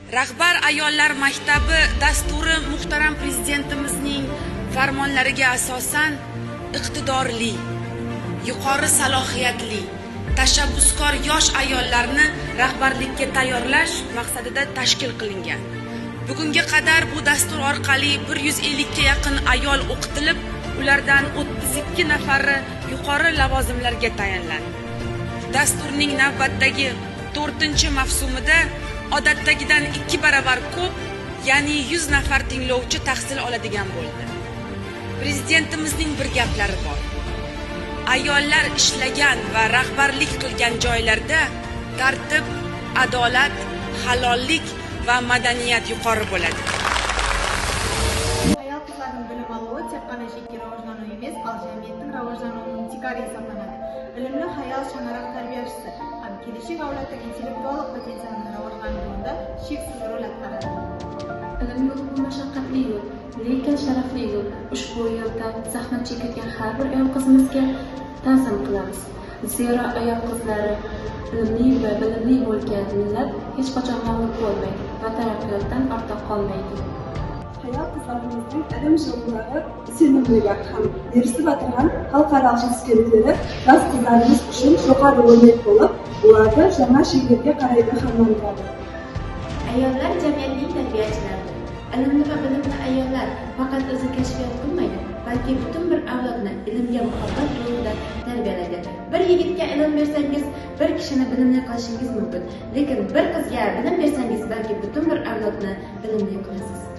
Rahbar ayollar maktabi dasturi muhtaram prezidentimizning farmonlariga asosan iqtidorli, yuqori salohiyatli, tashabbuskor yosh ayollarni rahbarlikka tayyorlash maqsadida tashkil qilingan. Bugunga qadar bu dastur orqali 150 ga yaqin ayol o'qitilib, ulardan 32 nafari yuqori lavozimlarga tayinlandi. Dasturning navbatdagi 4-mavsumida odatdagidan 2 barobar ko'p, ya'ni 100 nafar tinglovchi tahsil oladigan bo'ldi. Prezidentimizning bir gaplari bor. Ayollar ishlagan va rahbarlik qilgan joylarda tartib, adolat, halollik va madaniyat yuqori bo'ladi. Ayol qizlarning bilim oluvi tek qana shaxsiy rivojlanuv emas, jamiyatning rivojlanuvining tikari hisoblanadi. Bilimli ayol shanaraq tarbiyachisi ham kelishib avlodning intellektual potensialini rivojlantirishda cheksiz rol o'ynaydi. Ilm yo'li bu mashaqqatli yo'l, lekin sharafli yo'l. Ushbu yo'lda zahmat chekayotgan har bir ayol qizimizga ta'zim qilamiz. Zero ayol qizlari ilmli va bilimli bo'lgan millat hech qachon mag'lub bo'lmaydi va taraqqiyotdan ortda qolmaydi. Ayol qizlarimizning ilm yo'llari sevimliga ham nisbatan ham xalqaro hissiyotları biz qizlarimiz uchun yuqori o'rnak bo'lib, ularni yangi shiorga qaraydi hamlantiradi. Ayollar jamiyatning tarbiyachilaridir. Ilmli va bilimli ayollar faqat o'zi kashfiyot qilmaydi, balki butun bir avlodni ilmga muhabbat ruhida tarbiyalaydi. Bir yigitga ilm bersangiz, bir kishini bilimli qilishingiz mumkin, lekin bir qizga bilim bersangiz, balki butun bir avlodni bilimli qilasiz.